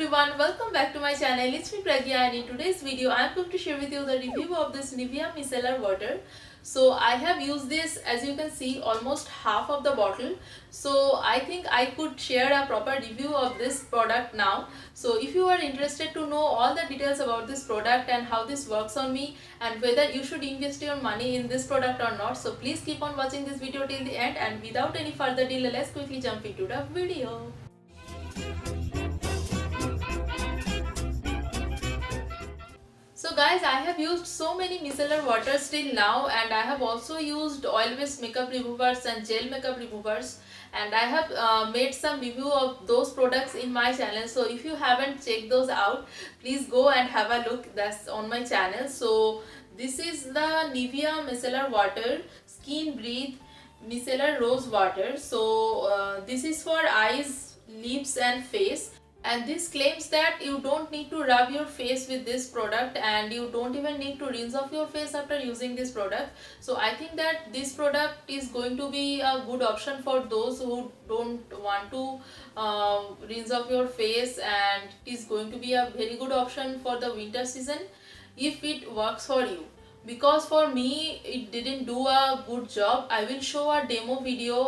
everyone, welcome back to my channel. It's me Pragya, and in today's video I am going to share with you the review of this Nivea Micellar water. So I have used this, as you can see, almost half of the bottle. So I think I could share a proper review of this product now. So if you are interested to know all the details about this product and how this works on me and whether you should invest your money in this product or not, so please keep on watching this video till the end, and without any further delay, let's quickly jump into the video. So guys, I have used so many micellar waters till now, and I have also used oil-based makeup removers and gel makeup removers, and I have made some review of those products in my channel. So if you haven't checked those out, please go and have a look. That's on my channel. So this is the Nivea Micellar Water Skin Breathe Micellar Rose Water. So this is for eyes, lips and face, and this claims that you don't need to rub your face with this product, and you don't even need to rinse off your face after using this product. So I think that this product is going to be a good option for those who don't want to rinse off your face, and it is going to be a very good option for the winter season if it works for you. Because for me it didn't do a good job. I will show a demo video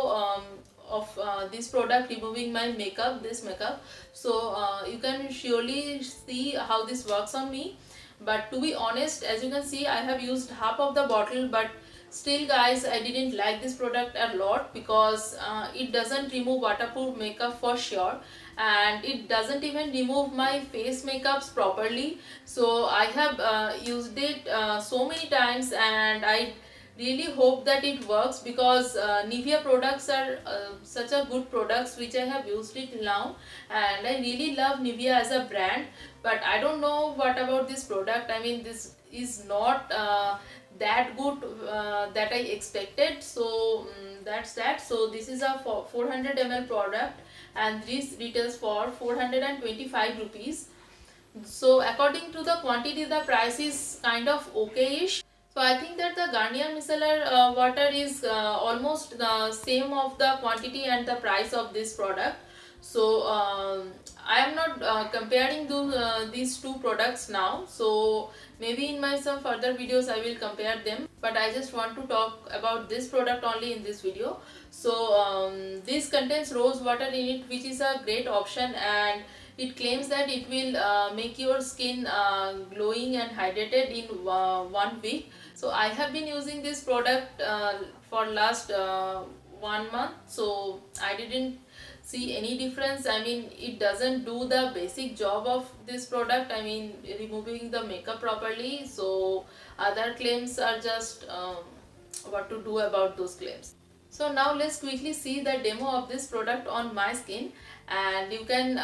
of this product removing my makeup, this makeup. So you can surely see how this works on me. But to be honest, as you can see, I have used half of the bottle, but still guys, I didn't like this product a lot because it doesn't remove waterproof makeup for sure, and it doesn't even remove my face makeups properly. So I have used it so many times, and I really hope that it works because Nivea products are such a good products which I have used it now, and I really love Nivea as a brand. But I don't know what about this product. I mean, this is not that good that I expected. So that's that. So this is a 400 ml product, and this retails for 425 rupees. So according to the quantity, the price is kind of okay-ish. So I think that the Garnier Micellar water is almost the same of the quantity and the price of this product. So I am not comparing these two products now. So maybe in my some further videos I will compare them. But I just want to talk about this product only in this video. So this contains rose water in it, which is a great option, and it claims that it will make your skin glowing and hydrated in 1 week. So I have been using this product for last 1 month. So I didn't see any difference. I mean, it doesn't do the basic job of this product, I mean removing the makeup properly. So other claims are just what to do about those claims. So now let's quickly see the demo of this product on my skin, and you can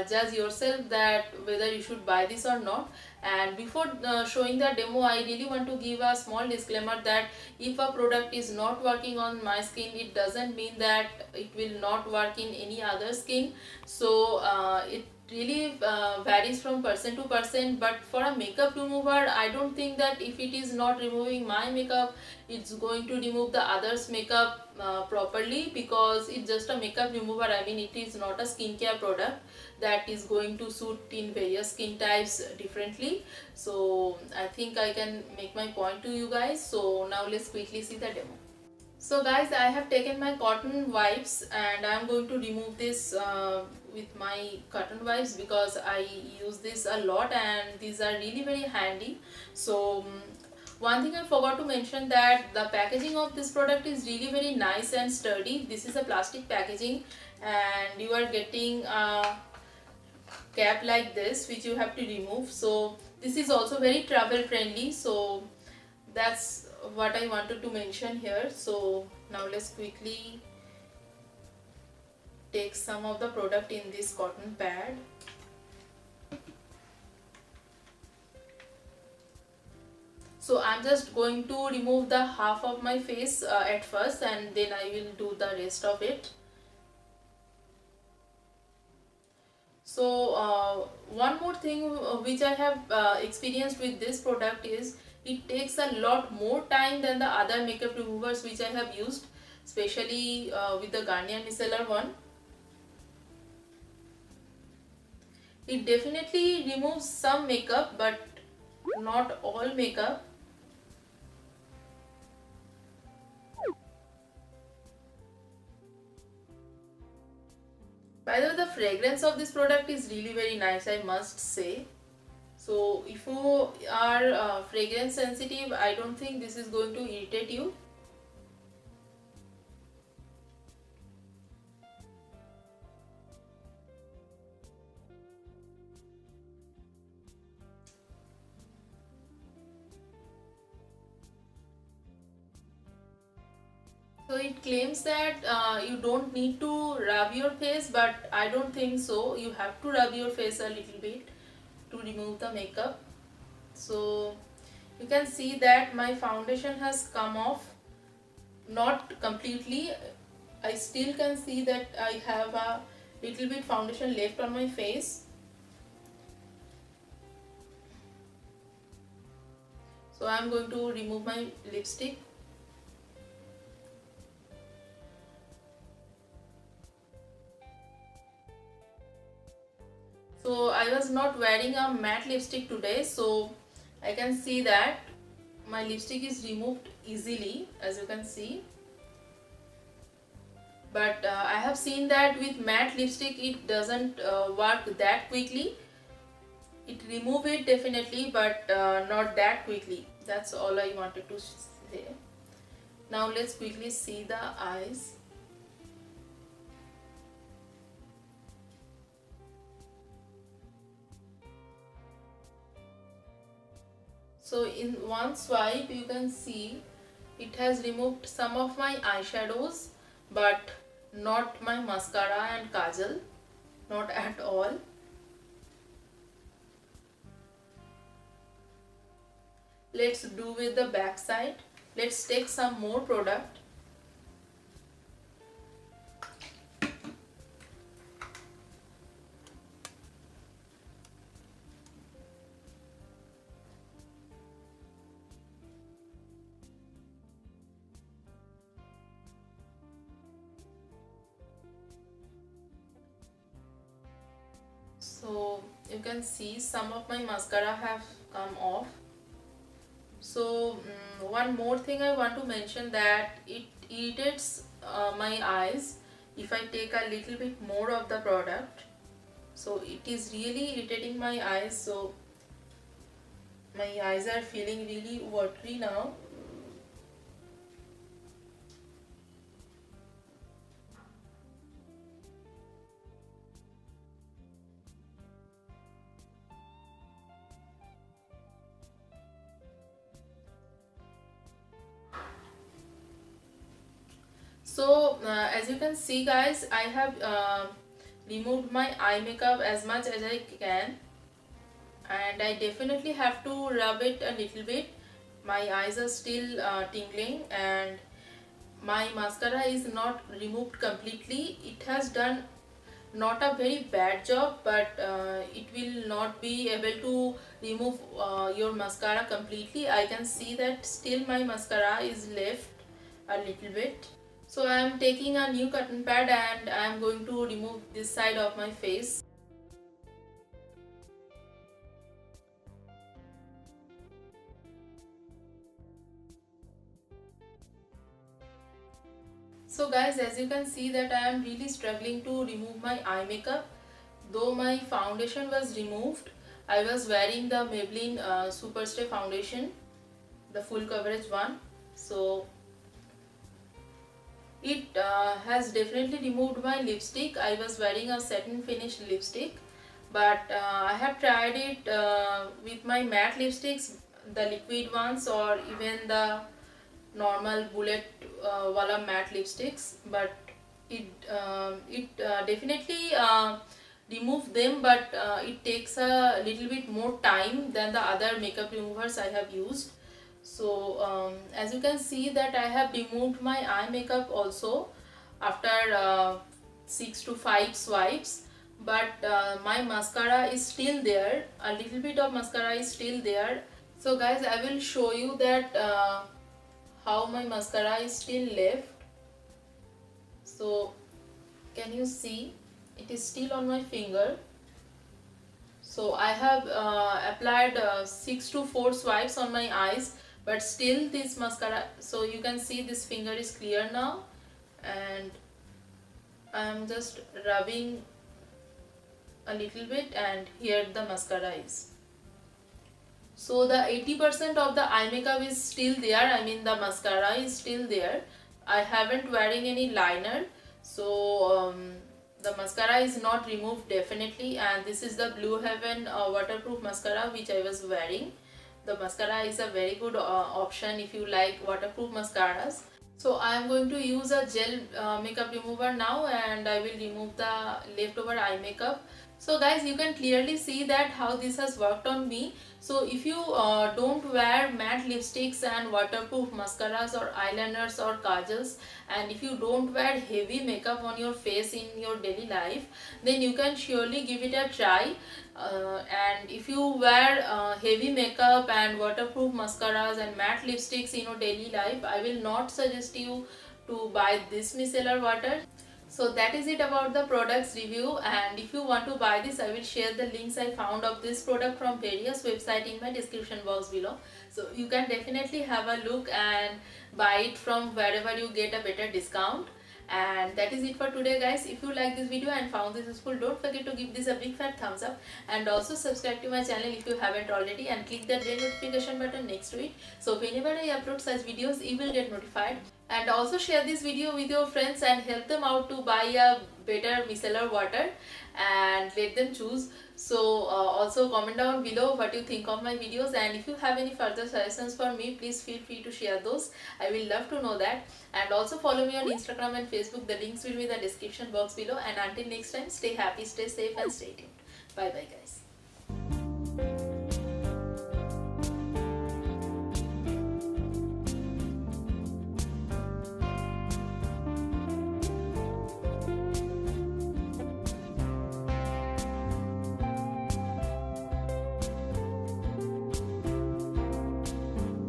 judge yourself that whether you should buy this or not. And before showing the demo, I really want to give a small disclaimer that if a product is not working on my skin, it doesn't mean that it will not work in any other skin. So it really varies from person to person. But for a makeup remover, I don't think that if it is not removing my makeup, it's going to remove the others makeup properly, because it's just a makeup remover. I mean, it is not a skincare product that is going to suit in various skin types differently. So I think I can make my point to you guys. So now let's quickly see the demo. So guys, I have taken my cotton wipes, and I am going to remove this with my cotton wipes because I use this a lot and these are really very handy. So one thing I forgot to mention, that the packaging of this product is really very nice and sturdy. This is a plastic packaging, and you are getting a cap like this which you have to remove. So this is also very travel friendly. So that's what I wanted to mention here. So now let's quickly take some of the product in this cotton pad. So I'm just going to remove the half of my face at first, and then I will do the rest of it. So one more thing which I have experienced with this product is it takes a lot more time than the other makeup removers which I have used, especially with the Garnier Micellar one. It definitely removes some makeup, but not all makeup. By the way, the fragrance of this product is really very nice, I must say. So if you are fragrance sensitive, I don't think this is going to irritate you. So it claims that you don't need to rub your face, but I don't think so. You have to rub your face a little bit to remove the makeup. So you can see that my foundation has come off, not completely. I still can see that I have a little bit foundation left on my face. So I am going to remove my lipstick. So I was not wearing a matte lipstick today, so I can see that my lipstick is removed easily, as you can see. But I have seen that with matte lipstick it doesn't work that quickly. It remove it definitely, but not that quickly. That's all I wanted to say. Now let's quickly see the eyes. So in one swipe you can see it has removed some of my eyeshadows, but not my mascara and kajal, not at all. Let's do with the back side. Let's take some more product. So you can see some of my mascara have come off. So one more thing I want to mention, that it irritates my eyes if I take a little bit more of the product. So it is really irritating my eyes. So my eyes are feeling really watery now. So as you can see guys, I have removed my eye makeup as much as I can, and I definitely have to rub it a little bit. My eyes are still tingling, and my mascara is not removed completely. It has done not a very bad job, but it will not be able to remove your mascara completely. I can see that still my mascara is left a little bit. So I am taking a new cotton pad and I am going to remove this side of my face. So guys, as you can see that I am really struggling to remove my eye makeup. Though my foundation was removed, I was wearing the Maybelline Superstay foundation, the full coverage one. So it has definitely removed my lipstick. I was wearing a satin finish lipstick, but I have tried it with my matte lipsticks, the liquid ones, or even the normal bullet wala matte lipsticks, but it definitely remove them, but it takes a little bit more time than the other makeup removers I have used. So as you can see that I have removed my eye makeup also after 6 to 5 swipes, but my mascara is still there. A little bit of mascara is still there. So guys, I will show you that how my mascara is still left. So can you see, it is still on my finger. So I have applied 6 to 4 swipes on my eyes, but still this mascara, so you can see this finger is clear now, and I am just rubbing a little bit, and here the mascara is. So the 80% of the eye makeup is still there, I mean the mascara is still there. I haven't wearing any liner, so the mascara is not removed definitely. And this is the Blue Heaven waterproof mascara which I was wearing. The mascara is a very good option if you like waterproof mascaras. So I am going to use a gel makeup remover now, and I will remove the leftover eye makeup. So guys, you can clearly see that how this has worked on me. So if you don't wear matte lipsticks and waterproof mascaras or eyeliners or kajals, and if you don't wear heavy makeup on your face in your daily life, then you can surely give it a try. And if you wear heavy makeup and waterproof mascaras and matte lipsticks in your daily life, I will not suggest you to buy this micellar water. So that is it about the products review, and if you want to buy this, I will share the links I found of this product from various websites in my description box below. So you can definitely have a look and buy it from wherever you get a better discount. And that is it for today guys. If you like this video and found this useful, don't forget to give this a big fat thumbs up, and also subscribe to my channel if you haven't already, and click the bell notification button next to it, so whenever I upload such videos you will get notified. And also share this video with your friends and help them out to buy a better micellar water, and let them choose. So also comment down below what you think of my videos, and if you have any further suggestions for me, please feel free to share those. I will love to know that. And also follow me on Instagram and Facebook. The links will be in the description box below. And until next time, stay happy, stay safe, and stay tuned. Bye bye guys.